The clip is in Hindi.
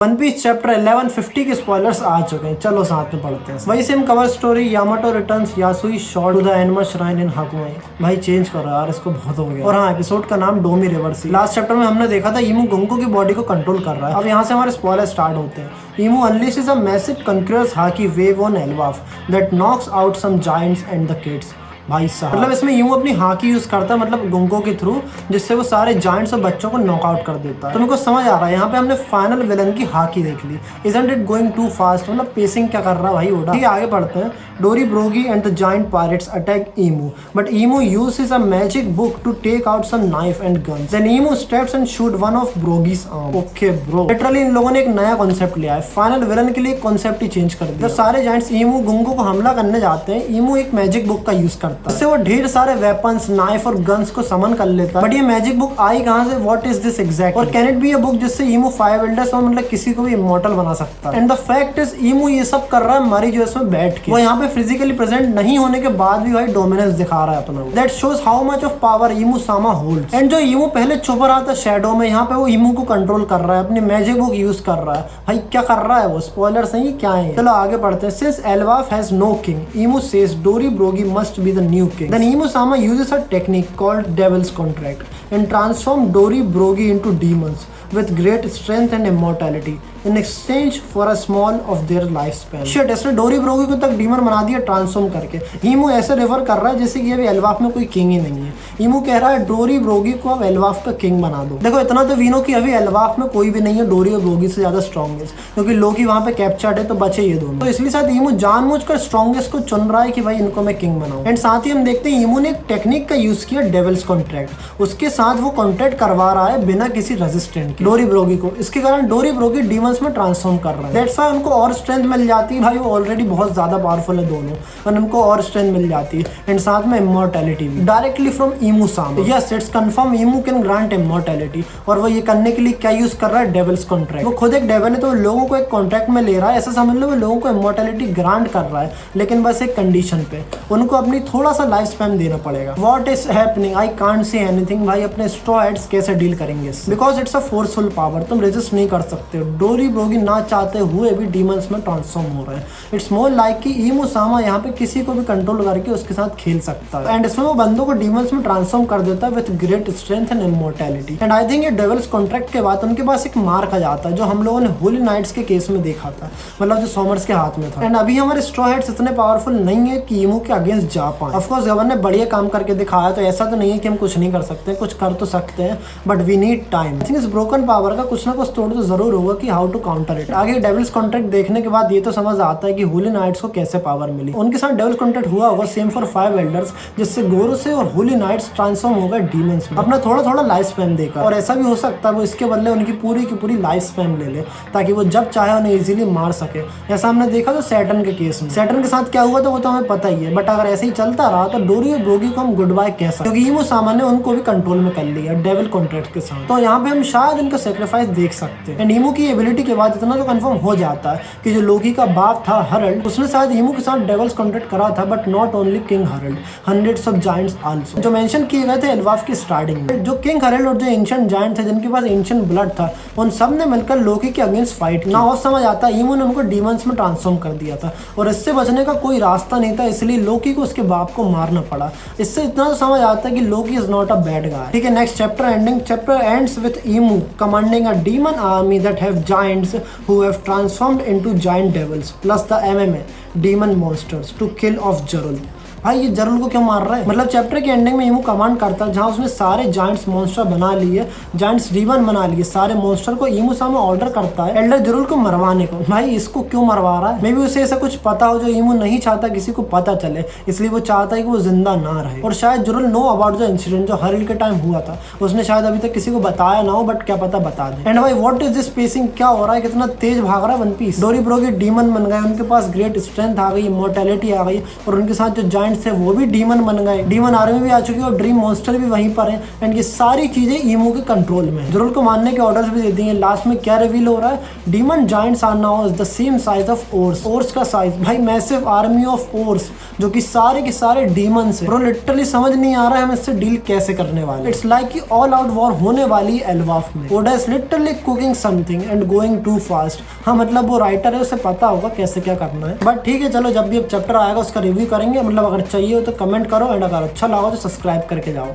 वन पीस चैप्टर 1150 के स्पॉयलर्स आ चुके हैं, चलो साथ में पढ़ते हैं। वही same cover story, Yamato returns, Yasui short to the Anima shrine in Hakumai. भाई चेंज करो यार, इसको बहुत हो गया। और हाँ, एपिसोड का नाम डोमी रिवर्स। लास्ट चैप्टर में हमने देखा था ईमू गोंको की बॉडी को कंट्रोल कर रहा है। अब यहाँ से हमारे स्पॉयलर स्टार्ट होते हैं। Imu unleashes a massive conqueror's haki wave on Elbaf that knocks out some giants and the kids. भाई साहब, मतलब इसमें यूं अपनी हाकी यूज करता है, मतलब गोंको के थ्रू, जिससे वो सारे जायंट्स और बच्चों को नॉकआउट कर देता है। तो मेरे को समझ आ रहा है, यहाँ पे हमने फाइनल विलन की हाकी देख ली। Isn't it going too fast, मतलब पेसिंग क्या कर रहा है भाई ओडा। ठीक है, आगे बढ़ते हैं। Dorry Brogy and the giant pirates attack Imu, but Imu uses a magic book to take out some knife and guns. Then Imu steps and shoot one of Brogy's arm. Okay bro, literally इन लोगों ने एक नया कॉन्सेप्ट लिया है। फाइनल विलन के लिए कॉन्सेप्ट ही चेंज कर दिया। जब सारे जायंट्स ईमू गोंको को हमला करने जाते हैं, ईमू एक मैजिक बुक का यूज करता है, इससे वो ढेर सारे वेपन्स, नाइफ और गन्स को समन कर लेता है। बट ये मैजिक बुक आई कहां से? What is this exact? और can it be a book जिससे ईमू 5 एल्डर्स और मतलब किसी को भी इमॉर्टल बना सकता है? एंड द फैक्ट इज ईमू ये सब कर रहा है मरी जो इसमें बैठ के। वो यहाँ पे फिजिकली प्रेजेंट नहीं होने के बाद भी भाई डोमिनेंस दिखा रहा है अपना। That shows how much of power Imu sama holds. And जो ईमू पहले छुपा रहा था शैडो में, यहाँ पे वो ईमू को कंट्रोल कर रहा है, अपनी मैजिक बुक यूज कर रहा है। भाई क्या कर रहा है वो? स्पॉयलर्स नहीं, क्या है? चलो आगे बढ़ते हैं। Since Elbaf has no king, Imu says Dorry Brogy must be the new king. Then Imu sama uses a technique called Devil's Contract and transform Dory Brogi into demons with great strength and immortality in exchange for a small of their lifespan. Shit, इसने डोरी ब्रोगी को तक डीमन बना दिया ट्रांसफॉर्म करके। ईमू ऐसे रेफर कर रहा है जैसे कि अभी एल्वाफ में कोई किंग ही नहीं है। ईमू कह रहा है डोरी ब्रोगी को अब एल्वाफ का किंग बना दो। देखो इतना तो वीनो कि अभी एल्वाफ में कोई भी नहीं है डोरी और ब्रोगी से ज्यादा स्ट्रॉन्गेस्ट, क्योंकि लोकी वहां पे कैप्चर्ड है, तो बचे ये दोनों। तो इसलिए शायद ईमू जानबूझकर स्ट्रॉन्गेस्ट को चुन रहा है कि भाई इनको मैं किंग बनाऊं। एंड साथ ही हम देखते हैं ईमू ने एक टेक्निक का यूज किया, डेविल्स कॉन्ट्रैक्ट। उसके साथ वो कॉन्ट्रैक्ट करवा रहा है बिना किसी रेजिस्टेंट के डोरी ब्रोगी को। इसके कारण डोरी ब्रोगी डीमंस में ट्रांसफॉर्म कर रहा है। दैट्स व्हाई उनको और स्ट्रेंथ मिल जाती है। भाई वो ऑलरेडी बहुत ज्यादा पावरफुल है दोनों, और उनको और स्ट्रेंथ मिल जाती है। एंड साथ में इमॉर्टैलिटी भी directly from Imu sama. Yes, it's confirm Imu can grant immortality. और वो ये करने के लिए क्या यूज कर रहा है? Devil's contract. वो खुद एक डेविल है, तो लोगों को एक कॉन्ट्रैक्ट में ले रहा है। ऐसा समझ लो वो लोगों को इमॉर्टैलिटी ग्रांट कर रहा है, लेकिन बस एक कंडीशन पे, उनको अपनी थोड़ा सा लाइफ स्पैन देना पड़ेगा। What is happening? I can't say anything. भाई अपने स्ट्रॉ हेड्स कैसे डील करेंगे? Because it's a forceful power, तुम रेजिस्ट नहीं कर सकते। डोरी ब्रोगी ना चाहते हुए भी डीमंस में ट्रांसफॉर्म हो रहे हैं। इट्स मोर लाइक कि ईमू सामा यहाँ पे किसी को भी कंट्रोल करके उसके साथ खेल सकता है। एंड इसमें वो बंदों को डीमंस में ट्रांसफॉर्म कर देता है with great strength and immortality. And I think ये डेविल्स कॉन्ट्रैक्ट के बाद उनके पास एक मार्क आ जाता है, जो हम लोगों ने होली नाइट्स के केस में देखा था, मतलब जो सॉमर्स के हाथ में था। एंड अभी हमारे स्ट्रॉ हेड्स इतने पावरफुल नहीं है कि ईमू के अगेंस्ट जा पाए। ऑफ कोर्स गवर्नर ने बढ़िया काम करके दिखाया, तो ऐसा तो नहीं है कि हम कुछ नहीं कर सकते, कुछ कर तो सकते हैं, but we need time. I think इस ब्रोकन पावर का कुछ ना कुछ तोड़ तो जरूर होगा कि हाउ टू काउंटर इट। आगे डेविल्स कॉन्ट्रैक्ट देखने के बाद ये तो समझ आता है कि होली नाइट्स को कैसे पावर मिली। उनके साथ डेविल्स कॉन्ट्रैक्ट हुआ होगा सेम फॉर 5 एल्डर्स, जिससे गोरो से और होली नाइट्स ट्रांसफॉर्म हो गए डीमंस में, अपना थोड़ा थोड़ा लाइफ स्पैन देकर। और ऐसा भी हो सकता है वो इसके बदले उनकी पूरी की पूरी लाइफ स्पैन ले ले, ताकि वो जब चाहे उन्हें इजीली मार सके। ऐसा हमने देखा तो सैटर्न के केस में। सैटर्न के साथ क्या हुआ था वो तो हमें पता ही है, बट अगर ऐसे ही चलता रहा तो डोरी और ब्रोगी को हम गुड बाय कह सकते, क्योंकि ईमू सामा ने उनको भी कंट्रोल में कर लिया डेविल कॉन्ट्रैक्ट के साथ। तो यहाँ पे हम शायद इनका सेक्रीफाइस देख सकते हैं। एंड ईमू की एबिलिटी के बाद इतना तो कंफर्म हो जाता है कि जो लोकी का बाप था हरल्ड, उसने शायद ईमू के साथ डेविल्स कॉन्ट्रैक्ट करा था, but not only king Harald, hundreds of giants also, जो मेंशन किए गए थे एल्वाफ की स्टार्टिंग में। जो किंग हरल्ड और जो एंशिएंट जायंट थे जिनके पास एंशिएंट ब्लड था, उन सब ने मिलकर लोकी के अगेंस्ट फाइट किया। और समझ आता है ईमू ने उनको डीमंस में ट्रांसफॉर्म कर दिया था, और इससे बचने का कोई रास्ता नहीं था, इसलिए लोकी को उसके बाप को मारना पड़ा। इससे इतना तो समझ आता है कि Loki is not a bad guy. ठीक है, next chapter ending. Chapter ends with Imu commanding a demon army that have giants who have transformed into giant devils plus the MMA demon monsters to kill off Jarul। भाई ये जरुल को क्यों मार रहा है? मतलब चैप्टर के एंडिंग में ईमू कमांड करता है, जहाँ उसने सारे जायंट्स मॉन्स्टर बना लिए, जायंट्स डीमन बना लिए, सारे मॉन्स्टर को ईमू सामा ऑर्डर करता है एल्डर जरुल को मरवाने को। भाई इसको क्यों मरवा रहा है? मे बी उसे ऐसा कुछ पता हो जो ईमू नहीं चाहता किसी को पता चले, इसलिए वो चाहता है कि वो जिंदा ना रहे। और शायद जरुल नो अबाउट द इंसिडेंट जो हरल के टाइम हुआ था, उसने शायद अभी तक किसी को बताया ना हो, बट क्या पता बता दे। एंड भाई व्हाट इज दिस पेसिंग? क्या हो रहा है? कितना तेज भाग रहा है वन पीस। डोरी ब्रोगी डीमन बन गए, उनके पास ग्रेट स्ट्रेंथ आ गई, इमॉर्टैलिटी आ गई, और उनके साथ जो जायंट जायंट्स थे वो भी डीमन बन गए, डीमन आर्मी भी आ चुकी है और ड्रीम मॉन्स्टर भी वहीं पर है एंड ये सारी चीजें ईमो के कंट्रोल में है। जोरल को मारने के ऑर्डर्स भी दे दिए। लास्ट में क्या रिवील हो रहा है, demon giants are now the same size of Oars. Oars का साइज भाई, मैसिव आर्मी ऑफ ओर्स जो कि सारे के सारे डीमंस हैं। ब्रो लिटरली समझ नहीं आ रहा है हम इससे डील कैसे करने वाले। इट्स लाइक कि ऑल आउट वॉर होने वाली है एल्वाफ में। Oda is literally cooking something and going too fast. हाँ मतलब वो राइटर है, उसे पता होगा कैसे क्या करना है। बट ठीक है चलो, जब भी अब चैप्टर आएगा उसका रिव्यू करेंगे। मतलब अगर चाहिए हो तो कमेंट करो एंड अगर अच्छा लगा तो सब्सक्राइब करके जाओ।